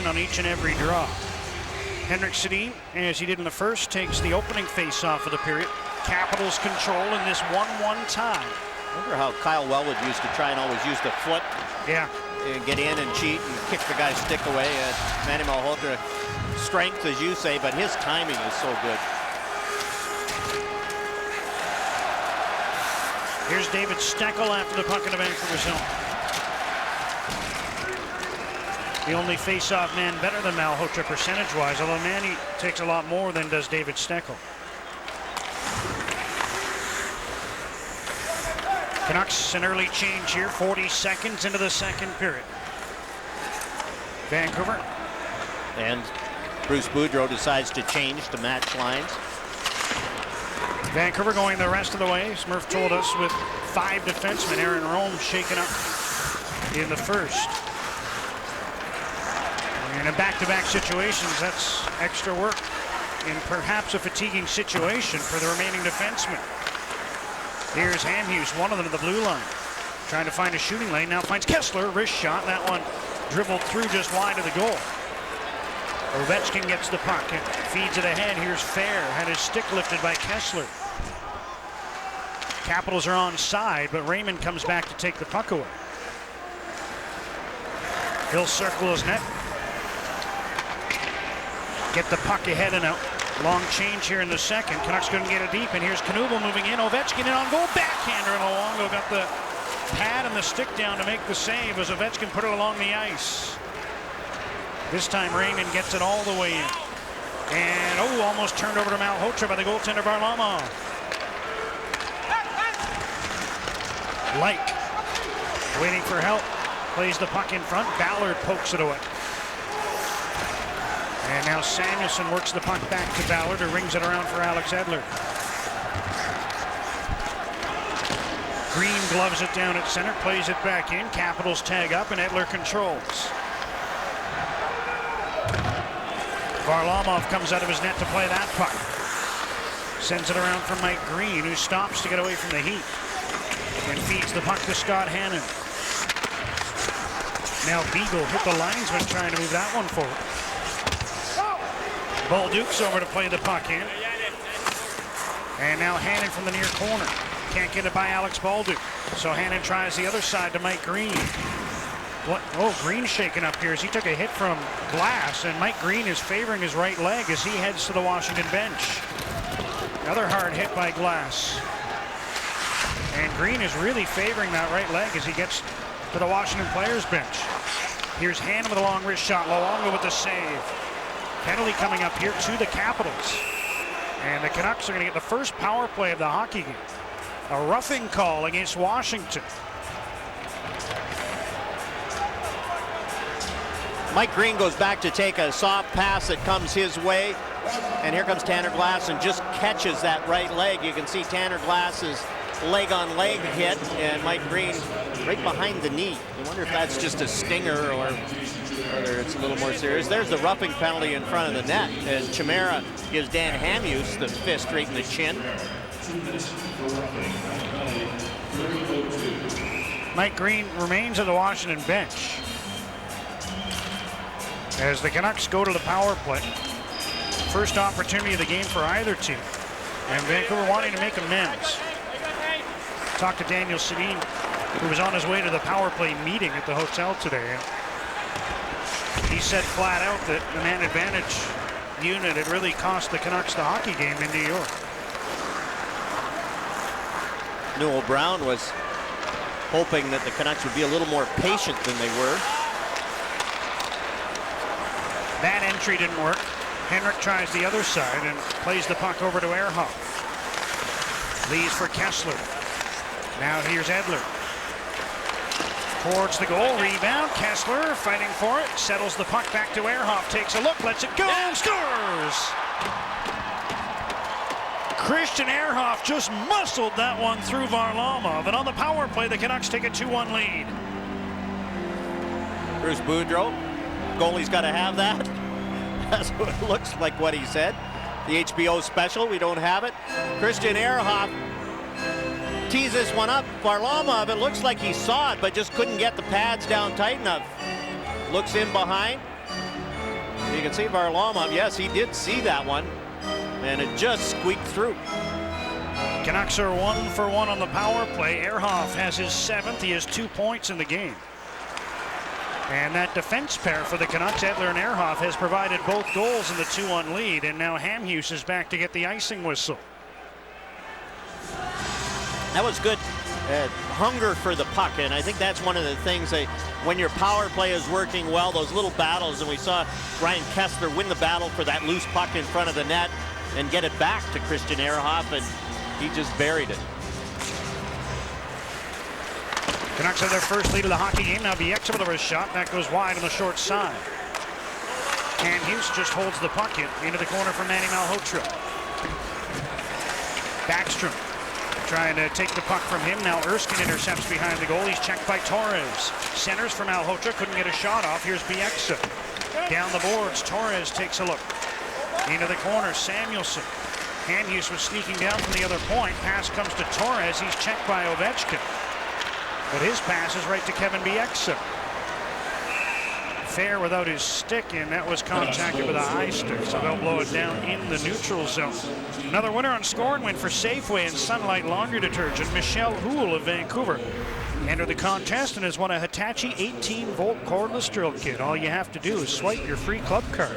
on each and every draw. Henrik Sedin, as he did in the first, takes the opening face-off of the period. Capitals control in this 1-1 tie. I wonder how Kyle Wellwood used to try and always use the foot. Yeah. And get in and cheat and kick the guy's stick away. Manny Malhotra, strength, as you say, but his timing is so good. Here's David Steckel after the puck in the Vancouver zone. The only face-off man better than Malhotra percentage-wise, although Manny takes a lot more than does David Steckel. Canucks an early change here, 40 seconds into the second period. Vancouver. And Bruce Boudreau decides to change to match lines. Vancouver going the rest of the way. Smurf told us with 5 defensemen. Aaron Rome shaken up in the first. And in back-to-back situations, that's extra work in perhaps a fatiguing situation for the remaining defensemen. Here's Hamhuis, one of them to the blue line. Trying to find a shooting lane, now finds Kessler, wrist shot. That one dribbled through just wide of the goal. Ovechkin gets the puck and feeds it ahead. Here's Fair, had his stick lifted by Kessler. Capitals are onside, but Raymond comes back to take the puck away. He'll circle his net. Get the puck ahead and out. Long change here in the second. Canucks couldn't get it deep, and here's Knuble moving in. Ovechkin in on goal. Backhander, and Luongo got the pad and the stick down to make the save as Ovechkin put it along the ice. This time Raymond gets it all the way in. And almost turned over to Malhotra by the goaltender Varlamov. Like waiting for help. Plays the puck in front. Ballard pokes it away. And now Samuelson works the puck back to Ballard, who rings it around for Alex Edler. Green gloves it down at center, plays it back in. Capitals tag up, and Edler controls. Varlamov comes out of his net to play that puck. Sends it around for Mike Green, who stops to get away from the heat. And feeds the puck to Scott Hannon. Now Beagle hit the linesman trying to move that one forward. Bolduc's over to play the puck in. And now Hannon from the near corner. Can't get it by Alex Bolduc. So Hannon tries the other side to Mike Green. What? Oh, Green shaken up here as he took a hit from Glass, and Mike Green is favoring his right leg as he heads to the Washington bench. Another hard hit by Glass. And Green is really favoring that right leg as he gets to the Washington players bench. Here's Hannon with a long wrist shot. Luongo with the save. Penalty coming up here to the Capitals. And the Canucks are going to get the first power play of the hockey game. A roughing call against Washington. Mike Green goes back to take a soft pass that comes his way. And here comes Tanner Glass and just catches that right leg. You can see Tanner Glass's leg on leg hit, and Mike Green right behind the knee. I wonder if that's just a stinger or whether it's a little more serious. There's the roughing penalty in front of the net as Chimera gives Dan Hamhuis the fist right in the chin. Mike Green remains at the Washington bench as the Canucks go to the power play. First opportunity of the game for either team, and Vancouver wanting to make amends. Talked to Daniel Sedin, who was on his way to the power play meeting at the hotel today. He said flat out that the man advantage unit had really cost the Canucks the hockey game in New York. Newell Brown was hoping that the Canucks would be a little more patient than they were. That entry didn't work. Henrik tries the other side and plays the puck over to Ehrhoff. Leaves for Kessler. Now here's Edler. Towards the goal, rebound. Kessler fighting for it. Settles the puck back to Ehrhoff. Takes a look, lets it go, and scores! Christian Ehrhoff just muscled that one through Varlamov. And on the power play, the Canucks take a 2-1 lead. Bruce Boudreau, goalie's got to have that. That's what it looks like what he said. The HBO special, we don't have it. Christian Ehrhoff tees this one up. Varlamov, it looks like he saw it, but just couldn't get the pads down tight enough. Looks in behind. can see Varlamov, yes, he did see that one, and it just squeaked through. Canucks are 1 for 1 on the power play. Ehrhoff has his 7th. He has 2 points in the game. And that defense pair for the Canucks, Edler and Ehrhoff, has provided both goals in the 2-1 lead. And now Hamhuis is back to get the icing whistle. That was good. Hunger for the puck, and I think that's one of the things that when your power play is working well, those little battles, and we saw Ryan Kesler win the battle for that loose puck in front of the net and get it back to Christian Ehrhoff, and he just buried it. Canucks have their first lead of the hockey game. Now Bieksa with a shot. That goes wide on the short side. And Hughes just holds the puck into the corner for Manny Malhotra. Backstrom trying to take the puck from him. Now Erskine intercepts behind the goal. He's checked by Torres. Centers for Malhotra. Couldn't get a shot off. Here's Bieksa. Down the boards. Torres takes a look. Into the corner. Samuelson. Hamhuis was sneaking down from the other point. Pass comes to Torres. He's checked by Ovechkin. But his pass is right to Kevin Bieksa. Fair without his stick, and that was contacted with a high stick, so they'll blow it down in the neutral zone. Another winner on score and win for Safeway and Sunlight Laundry Detergent. Michelle Houle of Vancouver entered the contest and has won a Hitachi 18-volt cordless drill kit. All you have to do is swipe your free club card.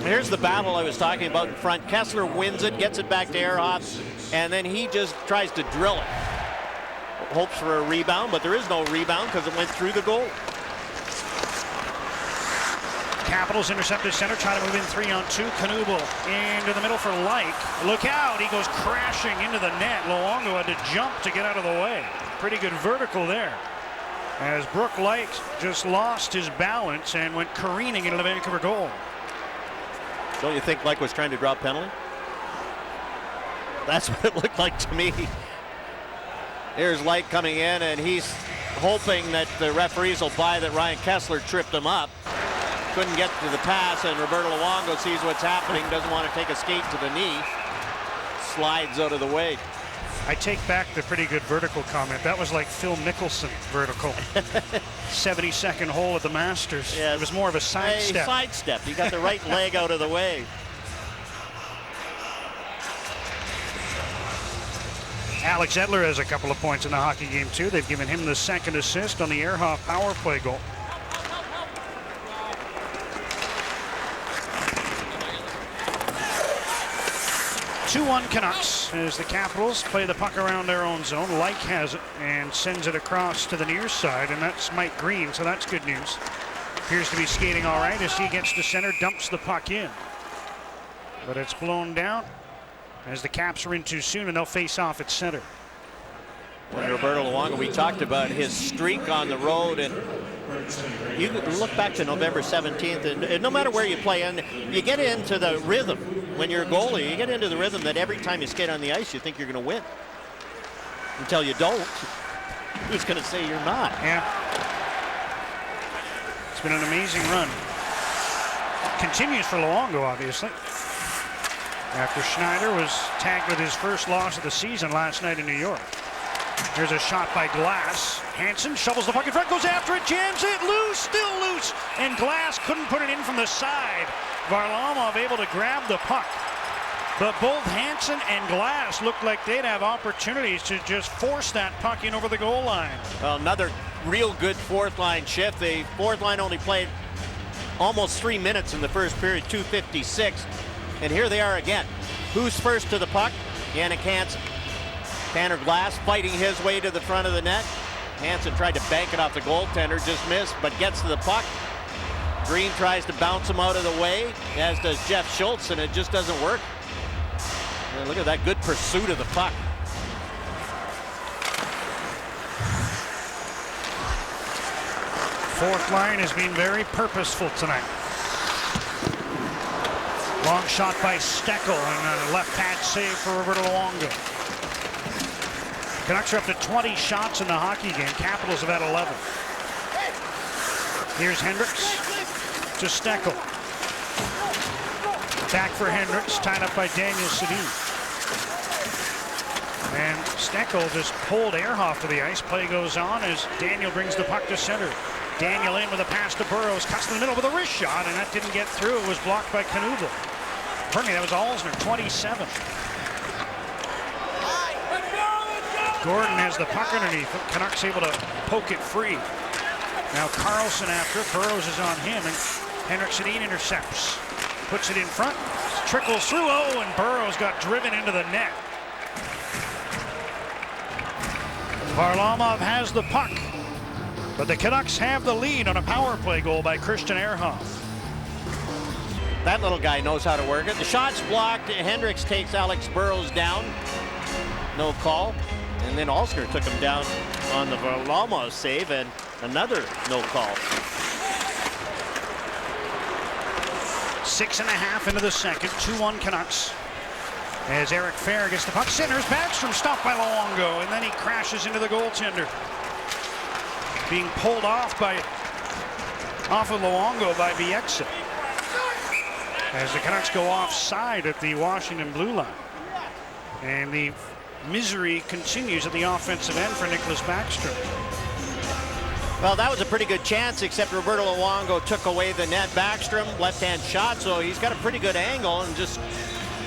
Here's the battle I was talking about in front. Kesler wins it, gets it back to Ehrhoff, and then he just tries to drill it. Hopes for a rebound, but there is no rebound because it went through the goal. Capitals intercepted center, trying to move in 3-on-2. Knuble into the middle for Laich. Look out, he goes crashing into the net. Luongo had to jump to get out of the way. Pretty good vertical there. As Brook Laich just lost his balance and went careening into the Vancouver goal. Don't you think Laich was trying to draw a penalty? That's what it looked like to me. Here's Laich coming in, and he's hoping that the referees will buy that Ryan Kesler tripped him up. Couldn't get to the pass, and Roberto Luongo sees what's happening, doesn't want to take a skate to the knee. Slides out of the way. I take back the pretty good vertical comment. That was like Phil Mickelson vertical. 72nd hole at the Masters. Yes. It was more of a sidestep. Sidestep. He got the right leg out of the way. Alex Edler has a couple of points in the hockey game, too. They've given him the second assist on the Ehrhoff power play goal. (2-1) Canucks as the Capitals play the puck around their own zone. Laich has it and sends it across to the near side, and that's Mike Green, so that's good news. Appears to be skating all right as he gets to center, dumps the puck in. But it's blown down as the Caps are in too soon, and they'll face off at center. When Roberto Luongo, we talked about his streak on the road, and you look back to November 17th, and no matter where you play, and you get into the rhythm when you're a goalie, you get into the rhythm that every time you skate on the ice, you think you're going to win. Until you don't. Who's going to say you're not? Yeah. It's been an amazing run. Continues for Luongo, obviously. After Schneider was tagged with his first loss of the season last night in New York. Here's a shot by Glass. Hansen shovels the puck in front, goes after it, jams it, loose, still loose, and Glass couldn't put it in from the side. Varlamov able to grab the puck. But both Hansen and Glass looked like they'd have opportunities to just force that puck in over the goal line. Well, another real good fourth line shift. The fourth line only played almost 3 minutes in the first period, 2:56. And here they are again. Who's first to the puck? Jannik Hansen. Tanner Glass fighting his way to the front of the net. Hansen tried to bank it off the goaltender, just missed, but gets to the puck. Green tries to bounce him out of the way, as does Jeff Schultz, and it just doesn't work. And look at that good pursuit of the puck. Fourth line has been very purposeful tonight. Long shot by Steckel and a left pad save for Roberto Luongo. Canucks are up to 20 shots in the hockey game. Capitals have had 11. Here's Hendricks to Steckel. Back for Hendricks, tied up by Daniel Sedin. And Steckel just pulled Ehrhoff to the ice. Play goes on as Daniel brings the puck to center. Daniel in with a pass to Burrows, cuts in the middle with a wrist shot, and that didn't get through. It was blocked by Knuble. Pardon me, that was Alzner, 27. Gordon has the puck underneath. Canucks able to poke it free. Now Carlson after it. Burrows is on him, and Henrik Sedin intercepts. Puts it in front, trickles through. Oh, and Burrows got driven into the net. Varlamov has the puck, but the Canucks have the lead on a power play goal by Christian Ehrhoff. That little guy knows how to work it. The shot's blocked. Hendricks takes Alex Burrows down. No call. And then Alzner took him down on the Varlamov save, and another no call. 6.5 into the second, 2-1 Canucks. As Eric Fehr gets the puck, centers, Backstrom stopped by Luongo, and then he crashes into the goaltender. Being pulled off of Luongo by Bieksa. As the Canucks go offside at the Washington blue line. And the misery continues at the offensive end for Nicklas Backstrom. Well, that was a pretty good chance, except Roberto Luongo took away the net. Backstrom, left-hand shot, so he's got a pretty good angle and just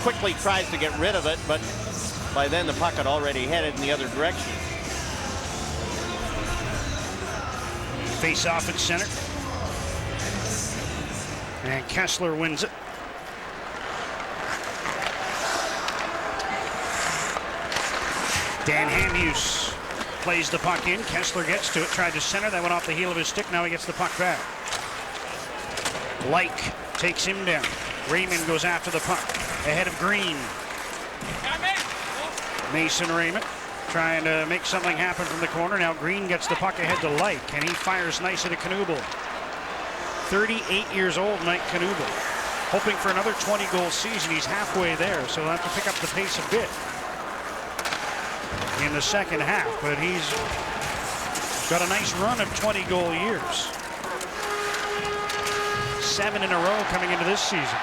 quickly tries to get rid of it, but by then the puck had already headed in the other direction. Face off at center. And Kessler wins it. Dan Hamhuis plays the puck in. Kessler gets to it, tried to center. That went off the heel of his stick. Now he gets the puck back. Like takes him down. Raymond goes after the puck. Ahead of Green. Mason Raymond trying to make something happen from the corner. Now Green gets the puck ahead to Like, and he fires nice into Knuble. 38 years old, Mike Knuble. Hoping for another 20-goal season. He's halfway there, so he'll have to pick up the pace a bit in the second half, but he's got a nice run of 20-goal years. 7 in a row coming into this season.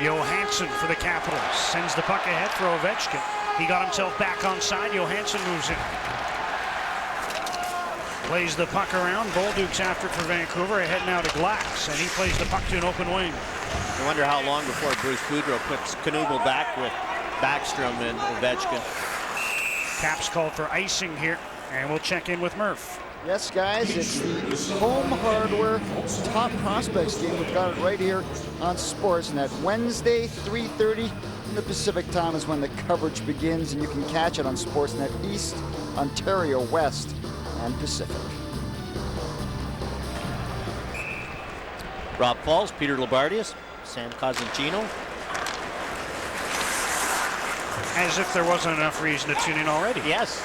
Johansson for the Capitals sends the puck ahead for Ovechkin. He got himself back on side. Johansson moves in. Plays the puck around. Bolduc's after it for Vancouver. Ahead now to Glass, and he plays the puck to an open wing. I wonder how long before Bruce Boudreau puts Knuble back with Backstrom and Ovechkin. Caps called for icing here, and we'll check in with Murph. Yes, guys, it's the Home Hardware Top Prospects game. We've got it right here on Sportsnet. Wednesday, 3:30 in the Pacific time is when the coverage begins, and you can catch it on Sportsnet East, Ontario West, and Pacific. Rob Falls, Peter Labardius, Sam Cosentino. As if there wasn't enough reason to tune in already. Yes.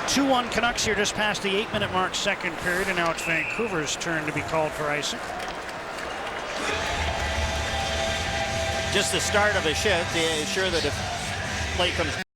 2-1 Canucks here just past the 8-minute mark, second period, and now it's Vancouver's turn to be called for icing. Just the start of a shift. Sure that if play comes